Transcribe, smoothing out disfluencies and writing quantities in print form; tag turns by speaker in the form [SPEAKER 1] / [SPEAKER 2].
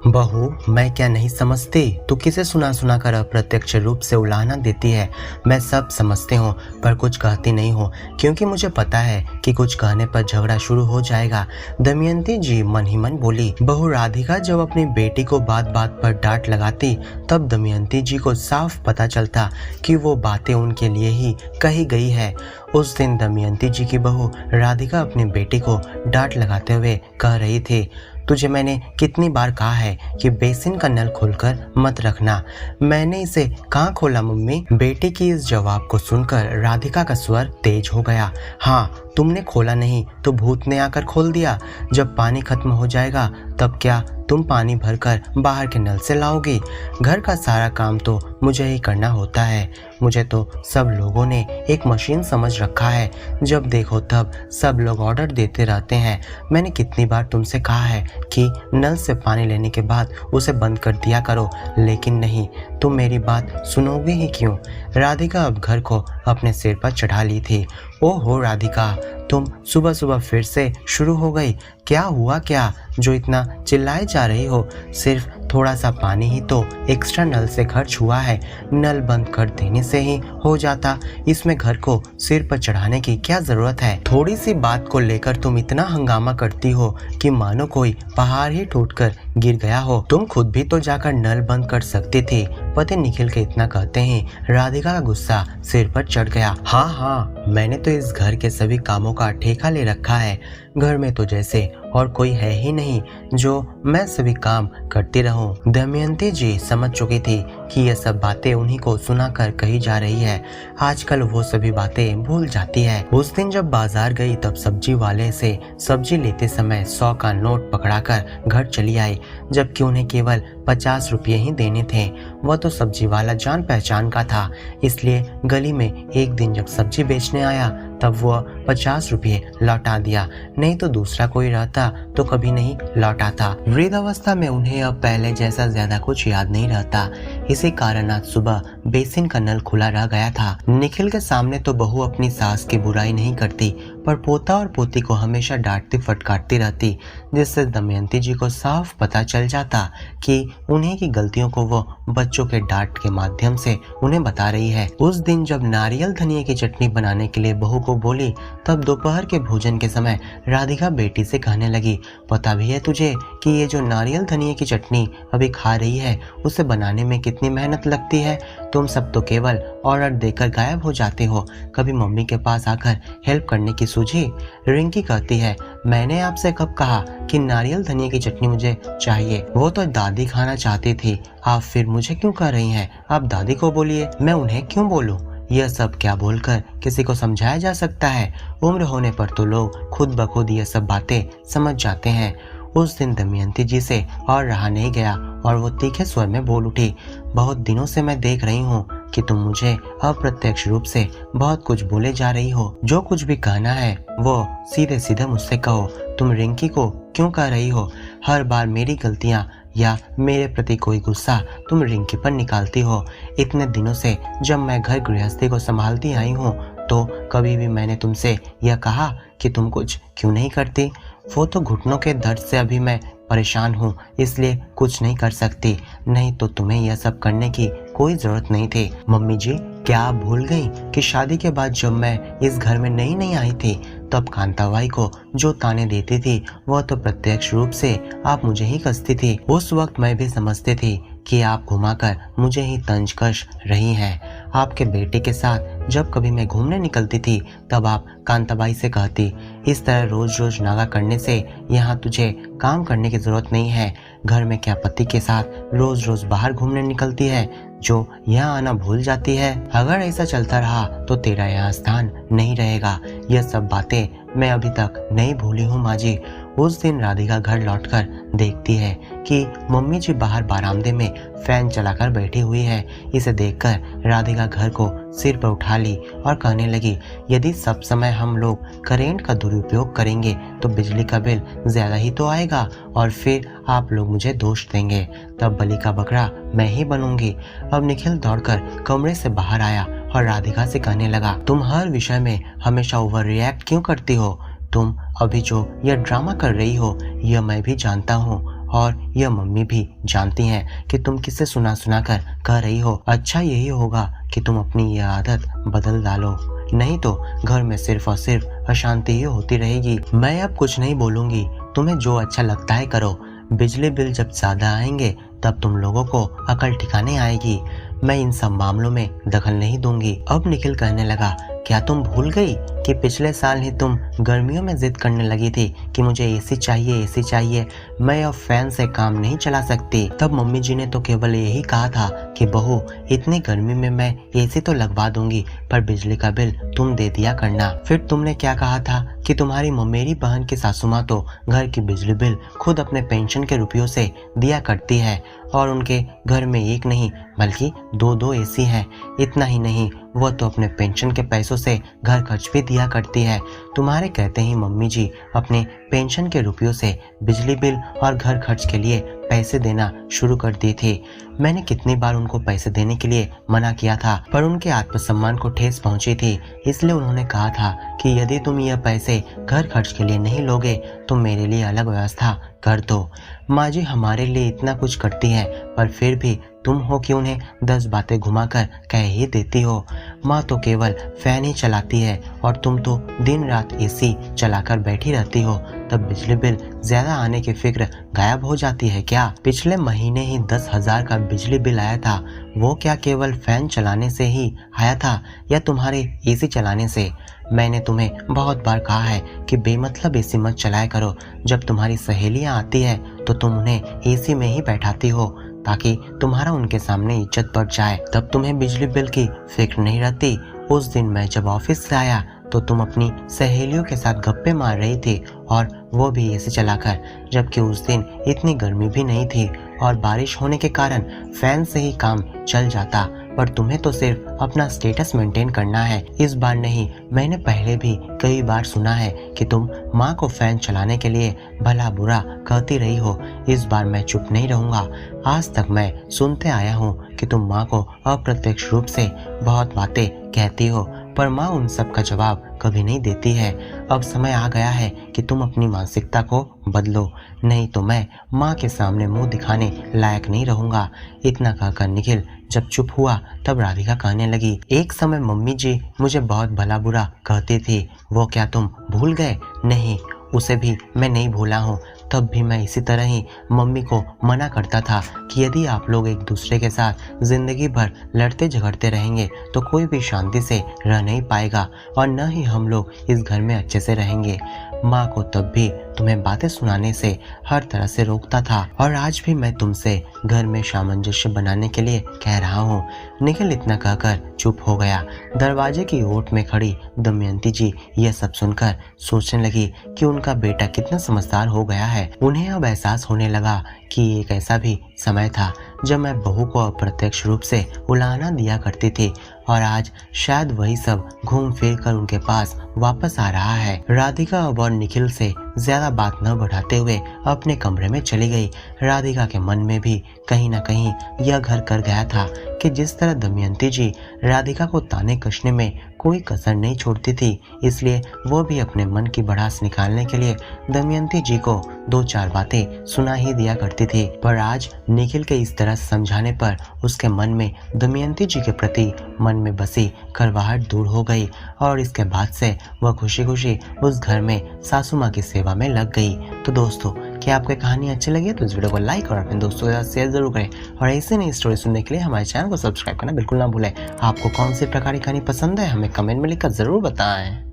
[SPEAKER 1] बहू, मैं क्या नहीं समझती? तू किसे सुना सुना कर अप्रत्यक्ष रूप से उलाहना देती है। मैं सब समझती हूँ पर कुछ कहती नहीं हूँ क्योंकि मुझे पता है कि कुछ कहने पर झगड़ा शुरू हो जाएगा। दमयंती जी मन ही मन बोली। बहू राधिका जब अपनी बेटी को बात बात पर डांट लगाती तब दमयंती जी को साफ पता चलता कि वो बातें उनके लिए ही कही गई है। उस दिन दमयंती जी की बहू राधिका अपनी बेटी को डांट लगाते हुए कह रही थी, तुझे मैंने कितनी बार कहा है कि बेसिन का नल खोलकर मत रखना। मैंने इसे कहाँ खोला मम्मी? बेटी की इस जवाब को सुनकर राधिका का स्वर तेज हो गया। हाँ, तुमने खोला नहीं तो भूत ने आकर खोल दिया। जब पानी खत्म हो जाएगा तब क्या तुम पानी भरकर बाहर के नल से लाओगी? घर का सारा काम तो मुझे ही करना होता है। मुझे तो सब लोगों ने एक मशीन समझ रखा है। जब देखो तब सब लोग ऑर्डर देते रहते हैं। मैंने कितनी बार तुमसे कहा है कि नल से पानी लेने के बाद उसे बंद कर दिया करो, लेकिन नहीं, तुम मेरी बात सुनोगे ही क्यों? राधिका अब घर को अपने सिर पर चढ़ा ली थी। ओहो राधिका, तुम सुबह सुबह फिर से शुरू हो गई। क्या हुआ क्या जो इतना चिल्लाए जा रही हो? सिर्फ थोड़ा सा पानी ही तो एक्स्ट्रा नल से खर्च हुआ है। नल बंद कर देने से ही हो जाता। इसमें घर को सिर पर चढ़ाने की क्या जरूरत है? थोड़ी सी बात को लेकर तुम इतना हंगामा करती हो कि मानो कोई पहाड़ ही टूटकर गिर गया हो। तुम खुद भी तो जाकर नल बंद कर सकती थी। पति निखिल के इतना कहते ही राधिका का गुस्सा सिर पर चढ़ गया। हाँ, मैंने तो इस घर के सभी कामों का ठेका ले रखा है। घर में तो जैसे और कोई है ही नहीं जो मैं सभी काम करती रहूं। दमयंती जी समझ चुकी थी कि यह सब बातें उन्हीं को सुनाकर कही जा रही है। आजकल वो सभी बातें भूल जाती है। उस दिन जब बाजार गई तब सब्जी वाले से सब्जी लेते समय 100 का नोट पकड़ाकर घर चली आई, जबकि उन्हें केवल 50 रुपये ही देने थे। वह तो सब्जी वाला जान पहचान का था, इसलिए गली में एक दिन जब सब्जी बेचने आया तब वह 50 रुपये लौटा दिया। नहीं तो दूसरा कोई रहता तो कभी नहीं लौटाता। वृद्धावस्था में उन्हें अब पहले जैसा ज्यादा कुछ याद नहीं रहता। इसी कारण आज सुबह बेसिन का नल खुला रह गया था। निखिल के सामने तो बहू अपनी सास की बुराई नहीं करती, पर पोता और पोती को हमेशा डांटती फटकारती रहती, जिससे दमयंती जी को साफ पता चल जाता कि उन्हीं की गलतियों को वो बच्चों के डांट के माध्यम से उन्हें बता रही है। उस दिन जब नारियल धनिया की चटनी बनाने के लिए बहू को बोली तब दोपहर के भोजन के समय राधिका बेटी से कहने लगी, पता भी है तुझे कि ये जो नारियल धनिया की चटनी अभी खा रही है उसे बनाने में कितनी मेहनत लगती है? तुम सब तो केवल ऑर्डर देकर गायब हो जाते हो। कभी मम्मी के पास आकर हेल्प करने की सूझी? रिंकी कहती है, मैंने आपसे कब कहा कि नारियल धनिया की चटनी मुझे चाहिए? वो तो दादी खाना चाहती थी। आप फिर मुझे क्यों कह रही हैं? आप दादी को बोलिए, मैं उन्हें क्यों बोलूं? यह सब क्या बोलकर किसी को समझाया जा सकता है? उम्र होने पर तो लोग खुद ब खुद यह सब बातें समझ जाते हैं। उस दिन दमयंती जी से और रहा नहीं गया और वो तीखे स्वर में बोल उठी, बहुत दिनों से मैं देख रही हूँ कि तुम मुझे अप्रत्यक्ष रूप से बहुत कुछ बोले जा रही हो। जो कुछ भी कहना है वो सीधे सीधे मुझसे कहो। तुम रिंकी को क्यों कह रही हो? हर बार मेरी गलतियाँ या मेरे प्रति कोई गुस्सा तुम रिंकी पर निकालती हो। इतने दिनों से जब मैं घर गृहस्थी को संभालती आई हूँ तो कभी भी मैंने तुमसे यह कहा कि तुम कुछ क्यों नहीं करती? वो तो घुटनों के दर्द से अभी मैं परेशान हूँ, इसलिए कुछ नहीं कर सकती। नहीं तो तुम्हें यह सब करने की कोई जरूरत नहीं थी। मम्मी जी, क्या आप भूल गई कि शादी के बाद जब मैं इस घर में नई आई थी तब कांताबाई को जो ताने देती थी वह तो प्रत्यक्ष रूप से आप मुझे ही कसती थी। उस वक्त मैं भी समझती थी कि आप घुमाकर मुझे ही तंज कस रही हैं। आपके बेटे के साथ जब कभी मैं घूमने निकलती थी तब आप कांताबाई से कहती, इस तरह रोज रोज नागा करने से यहाँ तुझे काम करने की जरूरत नहीं है। घर में क्या पति के साथ रोज रोज बाहर घूमने निकलती है जो यहाँ आना भूल जाती है? अगर ऐसा चलता रहा तो तेरा यहाँ स्थान नहीं रहेगा। यह सब बातें मैं अभी तक नहीं भूली हूँ माँ जी। उस दिन राधिका घर लौटकर देखती है कि मम्मी जी बाहर बरामदे में फैन चलाकर बैठी हुई है। इसे देखकर राधिका घर को सिर पर उठा ली और कहने लगी, यदि सब समय हम लोग करेंट का दुरुपयोग करेंगे तो बिजली का बिल ज्यादा ही तो आएगा और फिर आप लोग मुझे दोष देंगे। तब बलि का बकरा मैं ही बनूंगी। अब निखिल दौड़कर कमरे से बाहर आया और राधिका से कहने लगा, तुम हर विषय में हमेशा ओवर रिएक्ट क्यों करती हो? तुम अभी जो यह ड्रामा कर रही हो यह मैं भी जानता हूँ और यह मम्मी भी जानती हैं कि तुम किसे सुना सुना कर कह रही हो। अच्छा यही होगा कि तुम अपनी यह आदत बदल डालो, नहीं तो घर में सिर्फ और सिर्फ अशांति ही होती रहेगी। मैं अब कुछ नहीं बोलूंगी, तुम्हें जो अच्छा लगता है करो। बिजली बिल जब ज्यादा आएंगे तब तुम लोगों को अकल ठिकाने आएगी। मैं इन सब मामलों में दखल नहीं दूंगी। अब निखिल कहने लगा, क्या तुम भूल गई कि पिछले साल ही तुम गर्मियों में जिद करने लगी थी कि मुझे एसी चाहिए, एसी चाहिए, मैं अब फैन से काम नहीं चला सकती। तब मम्मी जी ने तो केवल यही कहा था कि बहू इतनी गर्मी में मैं एसी तो लगवा दूंगी, पर बिजली का बिल तुम दे दिया करना। फिर तुमने क्या कहा था कि तुम्हारी मेरी बहन की सासू माँ तो घर की बिजली बिल खुद अपने पेंशन के रुपयों से दिया करती है और उनके घर में एक नहीं बल्कि दो दो एसी हैं। इतना ही नहीं, वह तो अपने पेंशन के पैसों से घर खर्च भी दिया करती है। तुम्हारे कहते ही मम्मी जी अपने पेंशन के रुपयों से बिजली बिल और घर खर्च के लिए पैसे देना शुरू कर दी थी। मैंने कितनी बार उनको पैसे देने के लिए मना किया था, पर उनके आत्मसम्मान को ठेस पहुंची थी। इसलिए उन्होंने कहा था कि यदि तुम यह पैसे घर खर्च के लिए नहीं लोगे तो मेरे लिए अलग व्यवस्था कर दो। माँ जी हमारे लिए इतना कुछ करती हैं, पर फिर भी तुम हो कि उन्हें 10 बातें घुमाकर कह ही देती हो। माँ तो केवल फैन ही चलाती है और तुम तो दिन रात एसी चलाकर बैठी रहती हो, तब बिजली बिल ज्यादा आने की फिक्र गायब हो जाती है क्या? पिछले महीने ही 10,000 का बिजली बिल आया था, वो क्या केवल फैन चलाने से ही आया था या तुम्हारे एसी चलाने से? मैंने तुम्हें बहुत बार कहा है कि बेमतलब एसी मत चलाया करो। जब तुम्हारी सहेलियां आती है तो तुम उन्हें एसी में ही बैठाती हो ताकि तुम्हारा उनके सामने इज्जत बढ़ जाए, तब तुम्हें बिजली बिल की फिक्र नहीं रहती। उस दिन मैं जब ऑफिस से आया तो तुम अपनी सहेलियों के साथ गप्पे मार रही थी और वो भी एसी चलाकर, जबकि उस दिन इतनी गर्मी भी नहीं थी और बारिश होने के कारण फैन से ही काम चल जाता, पर तुम्हें तो सिर्फ अपना स्टेटस मेंटेन करना है। इस बार नहीं, मैंने पहले भी कई बार सुना है कि तुम माँ को फैन चलाने के लिए भला बुरा कहती रही हो। इस बार मैं चुप नहीं रहूंगा। आज तक मैं सुनते आया हूँ कि तुम माँ को अप्रत्यक्ष रूप से बहुत बातें कहती हो, पर माँ उन सब का जवाब कभी नहीं देती है। अब समय आ गया है कि तुम अपनी मानसिकता को बदलो, नहीं तो मैं माँ के सामने मुंह दिखाने लायक नहीं रहूंगा। इतना कहकर निखिल जब चुप हुआ तब राधिका कहने लगी, एक समय मम्मी जी मुझे बहुत भला बुरा कहती थी, वो क्या तुम भूल गए? नहीं, उसे भी मैं नहीं भूला हूँ। तब भी मैं इसी तरह ही मम्मी को मना करता था कि यदि आप लोग एक दूसरे के साथ जिंदगी भर लड़ते झगड़ते रहेंगे तो कोई भी शांति से रह नहीं पाएगा और न ही हम लोग इस घर में अच्छे से रहेंगे। माँ को तब भी तुम्हें बातें सुनाने से हर तरह से रोकता था और आज भी मैं तुमसे घर में सामंजस्य बनाने के लिए कह रहा हूँ। निखिल इतना कहकर चुप हो गया। दरवाजे की ओट में खड़ी दमयंती जी यह सब सुनकर सोचने लगी कि उनका बेटा कितना समझदार हो गया है। उन्हें अब एहसास होने लगा कि एक ऐसा भी समय था जब मैं बहू को अप्रत्यक्ष रूप से उलाहना दिया करती थी और आज शायद वही सब घूम फिर कर उनके पास वापस आ रहा है। राधिका अब और निखिल से ज्यादा बात न बढ़ाते हुए अपने कमरे में चली गई। राधिका के मन में भी कहीं न कहीं यह घर कर गया था कि जिस तरह दमयंती जी राधिका को ताने कसने में कोई कसर नहीं छोड़ती थी, इसलिए वो भी अपने मन की भड़ास निकालने के लिए दमयंती जी को 2-4 बातें सुना ही दिया करती थी। पर आज निखिल के इस तरह समझाने पर उसके मन में दमयंती जी के प्रति मन में बसी कड़वाहट दूर हो गई और इसके बाद से वह खुशी खुशी उस घर में सासू माँ की सेवा में लग गई। तो दोस्तों, क्या आपको कहानी अच्छी लगी तो इस वीडियो को लाइक और अपने दोस्तों के साथ शेयर जरूर करें और ऐसे नई स्टोरी सुनने के लिए हमारे चैनल को सब्सक्राइब करना बिल्कुल ना भूलें। आपको कौन सी प्रकार की कहानी पसंद है हमें कमेंट में लिखकर जरूर बताएं।